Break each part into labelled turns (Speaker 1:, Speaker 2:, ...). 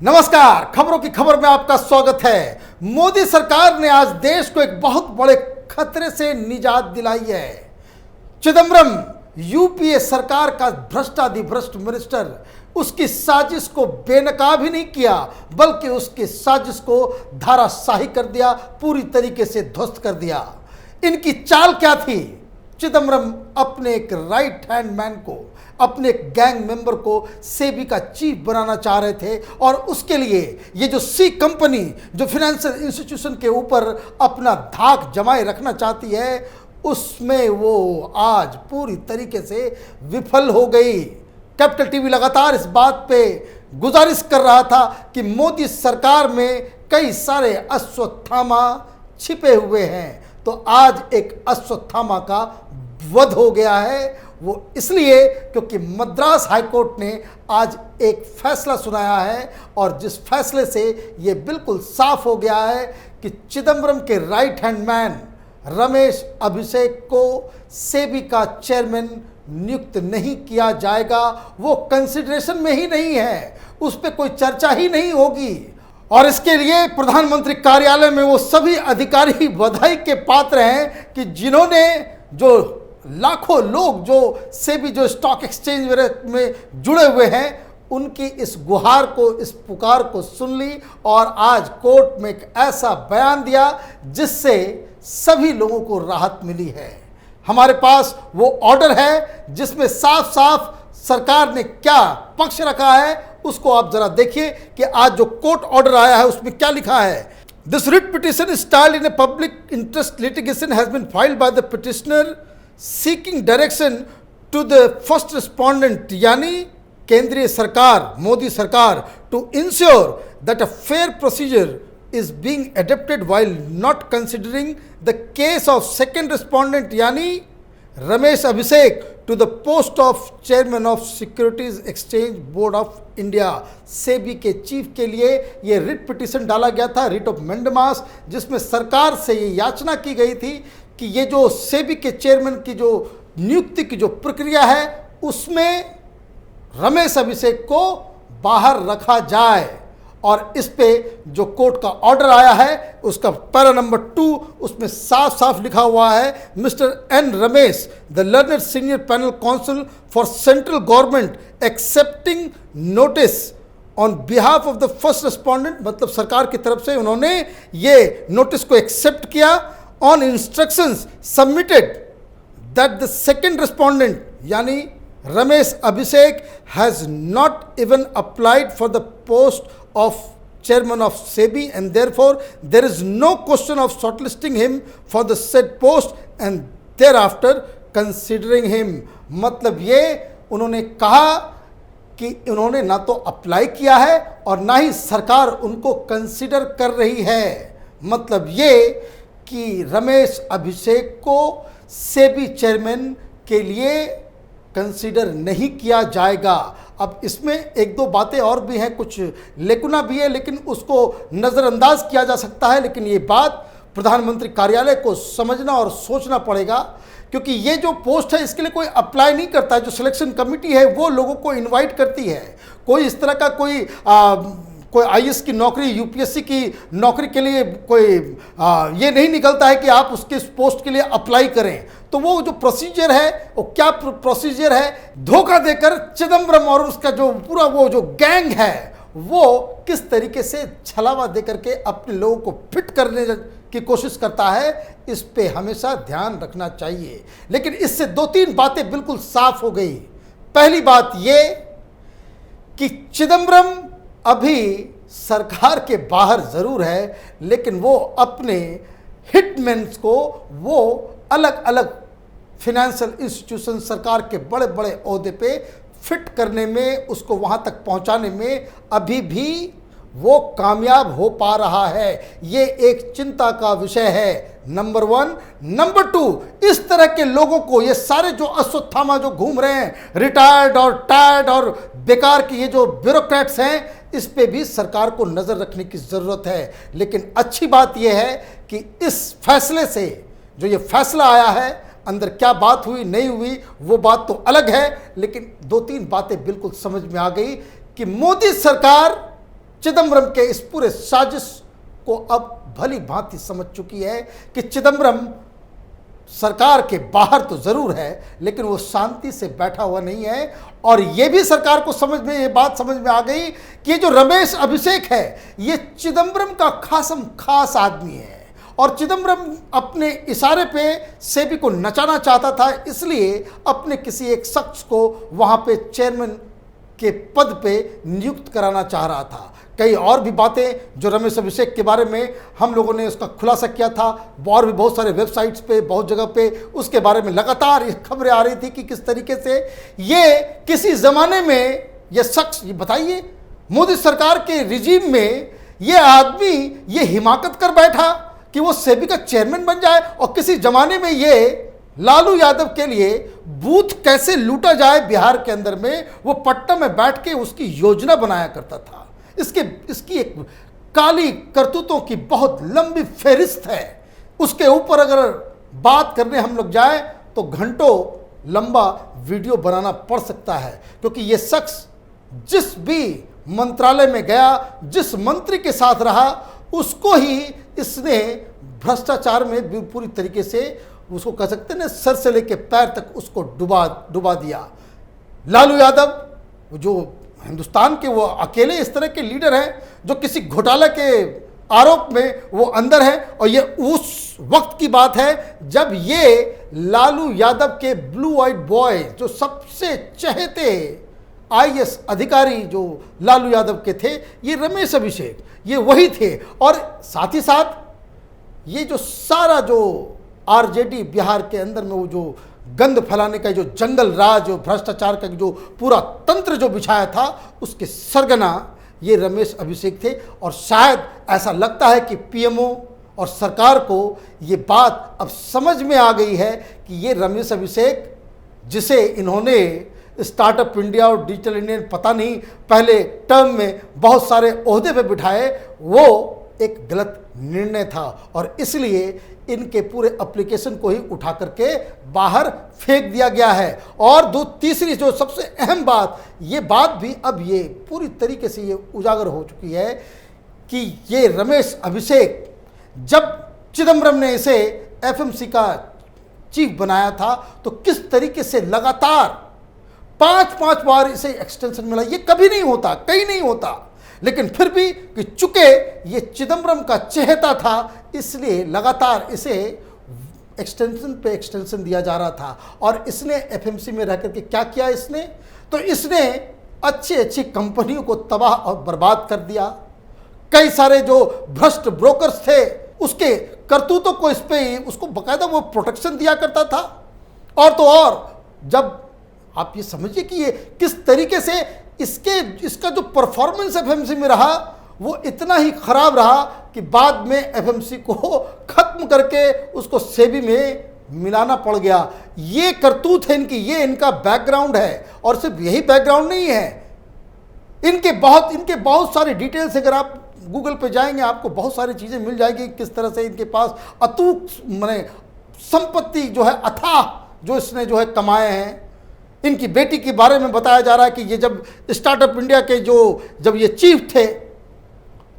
Speaker 1: नमस्कार, खबरों की खबर में आपका स्वागत है। मोदी सरकार ने आज देश को एक बहुत बड़े खतरे से निजात दिलाई है। चिदंबरम यूपीए सरकार का भ्रष्टाधिभ्रष्ट मिनिस्टर उसकी साजिश को बेनकाब ही नहीं किया, बल्कि उसकी साजिश को धाराशाही कर दिया, पूरी तरीके से ध्वस्त कर दिया। इनकी चाल क्या थी? चिदंबरम अपने एक राइट हैंड मैन को, अपने एक गैंग मेंबर को सेबी का चीफ बनाना चाह रहे थे और उसके लिए ये जो सी कंपनी जो फाइनेंशियल इंस्टीट्यूशन के ऊपर अपना धाक जमाए रखना चाहती है, उसमें वो आज पूरी तरीके से विफल हो गई। कैपिटल टीवी लगातार इस बात पे गुजारिश कर रहा था कि मोदी सरकार में कई सारे अश्वत्थामा छिपे हुए हैं, तो आज एक अश्वत्थामा का वध हो गया है। वो इसलिए क्योंकि मद्रास हाईकोर्ट ने आज एक फैसला सुनाया है और जिस फैसले से ये बिल्कुल साफ हो गया है कि चिदंबरम के राइट हैंड मैन रमेश अभिषेक को सेबी का चेयरमैन नियुक्त नहीं किया जाएगा। वो कंसिडरेशन में ही नहीं है, उस पर कोई चर्चा ही नहीं होगी। और इसके लिए प्रधानमंत्री कार्यालय में वो सभी अधिकारी बधाई के पात्र हैं कि जिन्होंने जो लाखों लोग जो सेबी जो स्टॉक एक्सचेंज में जुड़े हुए हैं, उनकी इस गुहार को, इस पुकार को सुन ली और आज कोर्ट में एक ऐसा बयान दिया जिससे सभी लोगों को राहत मिली है। हमारे पास वो ऑर्डर है जिसमें साफ साफ सरकार ने क्या पक्ष रखा है, उसको आप जरा देखिए कि आज जो कोर्ट ऑर्डर आया है उसमें क्या लिखा है। This writ petition styled in a public interest litigation has been filed by the petitioner seeking direction to the first respondent यानी केंद्रीय सरकार, मोदी सरकार, to ensure that a fair procedure is being adopted while not considering the case of second respondent यानी रमेश अभिषेक to the post of chairman of Securities Exchange Board of India। SEBI के chief के लिए ये writ petition डाला गया था, writ of मैंडेमास, जिसमें सरकार से ये याचना की गई थी कि ये जो सेबी के चेयरमैन की जो नियुक्ति की जो प्रक्रिया है उसमें रमेश अभिषेक को बाहर रखा जाए। और इस पे जो कोर्ट का ऑर्डर आया है उसका पैरा नंबर 2 उसमें साफ साफ लिखा हुआ है, mister N Ramesh the learned senior panel counsel for central government accepting notice on behalf of the first respondent, मतलब सरकार की तरफ से उन्होंने ये नोटिस को एक्सेप्ट किया on instructions submitted that the second respondent yani Ramesh Abhishek has not even applied for the post of chairman of SEBI and therefore there is no question of shortlisting him for the said post and thereafter considering him। मतलब ये उन्होंने कहा कि उन्होंने ना तो apply किया है और ना ही सरकार उनको कंसिडर कर रही है। मतलब ये कि रमेश अभिषेक को सेबी चेयरमैन के लिए कंसीडर नहीं किया जाएगा। अब इसमें एक दो बातें और भी हैं, कुछ लेकुना भी है, लेकिन उसको नज़रअंदाज किया जा सकता है। लेकिन ये बात प्रधानमंत्री कार्यालय को समझना और सोचना पड़ेगा, क्योंकि ये जो पोस्ट है इसके लिए कोई अप्लाई नहीं करता है। जो सिलेक्शन कमेटी है वो लोगों को इनवाइट करती है। कोई इस तरह का कोई आईएएस की नौकरी, यूपीएससी की नौकरी के लिए कोई ये नहीं निकलता है कि आप उसके पोस्ट के लिए अप्लाई करें। तो वो जो प्रोसीजर है वो क्या प्रोसीजर है, धोखा देकर चिदंबरम और उसका जो पूरा वो जो गैंग है वो किस तरीके से छलावा देकर के अपने लोगों को फिट करने की कोशिश करता है, इस पे हमेशा ध्यान रखना चाहिए। लेकिन इससे 2-3 बातें बिल्कुल साफ हो गई। पहली बात ये कि चिदंबरम अभी सरकार के बाहर ज़रूर है, लेकिन वो अपने हिटमैन्स को वो अलग अलग फिनेंशियल इंस्टीट्यूशन, सरकार के बड़े बड़े ओहदे पे फिट करने में, उसको वहाँ तक पहुँचाने में अभी भी वो कामयाब हो पा रहा है। ये एक चिंता का विषय है, नंबर 1। नंबर 2, इस तरह के लोगों को, ये सारे जो अश्वत्थामा जो घूम रहे हैं, रिटायर्ड और टायर्ड और बेकार की ये जो ब्यूरोक्रेट्स हैं, इस पे भी सरकार को नज़र रखने की ज़रूरत है। लेकिन अच्छी बात यह है कि इस फैसले से, जो ये फैसला आया है, अंदर क्या बात हुई नहीं हुई वो बात तो अलग है, लेकिन 2-3 बातें बिल्कुल समझ में आ गई कि मोदी सरकार चिदम्बरम के इस पूरे साजिश को अब भली भांति समझ चुकी है कि चिदम्बरम सरकार के बाहर तो जरूर है, लेकिन वो शांति से बैठा हुआ नहीं है। और ये भी सरकार को ये बात समझ में आ गई कि ये जो रमेश अभिषेक है, ये चिदम्बरम का खास आदमी है और चिदम्बरम अपने इशारे पे सेबी को नचाना चाहता था, इसलिए अपने किसी एक शख्स को वहाँ पे चेयरमैन के पद पे नियुक्त कराना चाह रहा था। कई और भी बातें जो रमेश अभिषेक के बारे में हम लोगों ने उसका खुलासा किया था, और भी बहुत सारे वेबसाइट्स पे, बहुत जगह पे उसके बारे में लगातार खबरें आ रही थी कि किस तरीके से ये किसी ज़माने में ये शख्स, ये बताइए मोदी सरकार के रिजीम में ये आदमी ये हिमाकत कर बैठा कि वो सेबी का चेयरमैन बन जाए, और किसी ज़माने में ये लालू यादव के लिए बूथ कैसे लूटा जाए बिहार के अंदर में, वो पटना में बैठ के उसकी योजना बनाया करता था। इसकी एक काली करतूतों की बहुत लंबी फेरिस्त है। उसके ऊपर अगर बात करने हम लोग जाए तो घंटों लंबा वीडियो बनाना पड़ सकता है, क्योंकि ये शख्स जिस भी मंत्रालय में गया, जिस मंत्री के साथ रहा, उसको ही इसने भ्रष्टाचार में पूरी तरीके से, उसको कह सकते हैं ना, सर से लेके पैर तक उसको डुबा दिया। लालू यादव जो हिंदुस्तान के वो अकेले इस तरह के लीडर हैं जो किसी घोटाला के आरोप में वो अंदर है, और ये उस वक्त की बात है जब ये लालू यादव के ब्लू आइड बॉय, जो सबसे चहेते आईएएस अधिकारी जो लालू यादव के थे, ये रमेश अभिषेक, ये वही थे। और साथ ही साथ ये जो सारा जो आरजेडी बिहार के अंदर में वो जो गंद फैलाने का जो जंगल राज, जो भ्रष्टाचार का जो पूरा तंत्र जो बिछाया था, उसके सरगना ये रमेश अभिषेक थे। और शायद ऐसा लगता है कि पीएमओ और सरकार को ये बात अब समझ में आ गई है कि ये रमेश अभिषेक, जिसे इन्होंने स्टार्टअप इंडिया और डिजिटल इंडिया पता नहीं पहले टर्म में बहुत सारे ओहदे पे बिठाए, वो एक गलत निर्णय था, और इसलिए इनके पूरे एप्लीकेशन को ही उठा करके बाहर फेंक दिया गया है। और तीसरी जो सबसे अहम बात, ये बात भी अब ये पूरी तरीके से ये उजागर हो चुकी है कि ये रमेश अभिषेक, जब चिदम्बरम ने इसे एफएमसी का चीफ बनाया था, तो किस तरीके से लगातार 5-5 बार इसे एक्सटेंशन मिला। ये कभी नहीं होता, कहीं नहीं होता, लेकिन फिर भी कि चूंकि ये चिदम्बरम का चहेता था, इसलिए लगातार इसे एक्सटेंशन पे एक्सटेंशन दिया जा रहा था। और इसने एफएमसी में रह करके क्या किया इसने, तो इसने अच्छी कंपनियों को तबाह और बर्बाद कर दिया। कई सारे जो भ्रष्ट ब्रोकर्स थे, उसके करतूतों को इस पे उसको बकायदा वो प्रोटेक्शन दिया करता था। और तो और, जब आप ये समझिए कि ये किस तरीके से इसका जो परफॉर्मेंस एफएमसी में रहा, वो इतना ही खराब रहा कि बाद में एफएमसी को खत्म करके उसको सेबी में मिलाना पड़ गया। ये करतूत है इनकी, ये इनका बैकग्राउंड है। और सिर्फ यही बैकग्राउंड नहीं है, इनके बहुत सारे डिटेल्स, अगर आप गूगल पे जाएंगे आपको बहुत सारी चीज़ें मिल जाएगी, किस तरह से इनके पास अतूक माने संपत्ति जो है अथाह जो इसने जो है कमाए हैं। इनकी बेटी के बारे में बताया जा रहा है कि ये जब स्टार्टअप इंडिया के जब ये चीफ थे,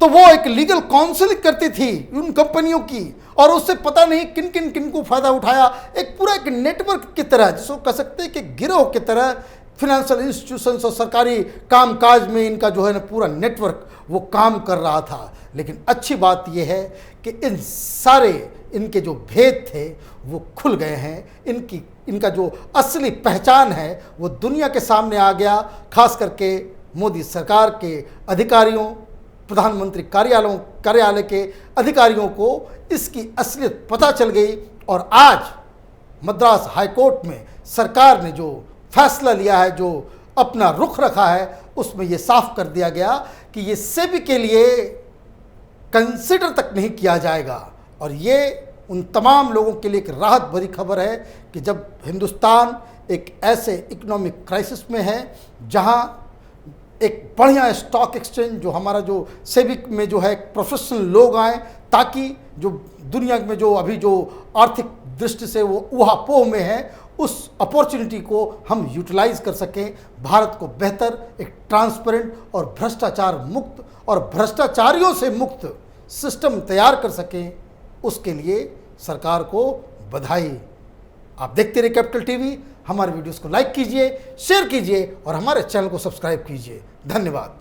Speaker 1: तो वो एक लीगल काउंसलिंग करती थी उन कंपनियों की, और उससे पता नहीं किन को फायदा उठाया। एक पूरा एक नेटवर्क की तरह, जिसको कह सकते हैं कि गिरोह की तरह, फिनेंशियल इंस्टीट्यूशंस और सरकारी कामकाज में इनका जो है ना पूरा नेटवर्क वो काम कर रहा था। लेकिन अच्छी बात यह है कि इन सारे इनके जो भेद थे वो खुल गए हैं। इनका जो असली पहचान है वो दुनिया के सामने आ गया। खास करके मोदी सरकार के अधिकारियों, प्रधानमंत्री कार्यालय के अधिकारियों को इसकी असलियत पता चल गई। और आज मद्रास हाईकोर्ट में सरकार ने जो फैसला लिया है, जो अपना रुख रखा है, उसमें ये साफ कर दिया गया कि ये सेबी के लिए कंसिडर तक नहीं किया जाएगा। और ये उन तमाम लोगों के लिए एक राहत भरी खबर है कि जब हिंदुस्तान एक ऐसे इकोनॉमिक क्राइसिस में है जहां एक बढ़िया स्टॉक एक्सचेंज, जो हमारा जो सेविक में जो है प्रोफेशनल लोग आए, ताकि जो दुनिया में जो अभी जो आर्थिक दृष्टि से वो ऊहापोह में है, उस अपॉर्चुनिटी को हम यूटिलाइज कर सकें, भारत को बेहतर एक ट्रांसपेरेंट और भ्रष्टाचार मुक्त और भ्रष्टाचारियों से मुक्त सिस्टम तैयार कर सकें। उसके लिए सरकार को बधाई। आप देखते रहिए कैपिटल टीवी। हमारे वीडियोस को लाइक कीजिए, शेयर कीजिए और हमारे चैनल को सब्सक्राइब कीजिए। धन्यवाद।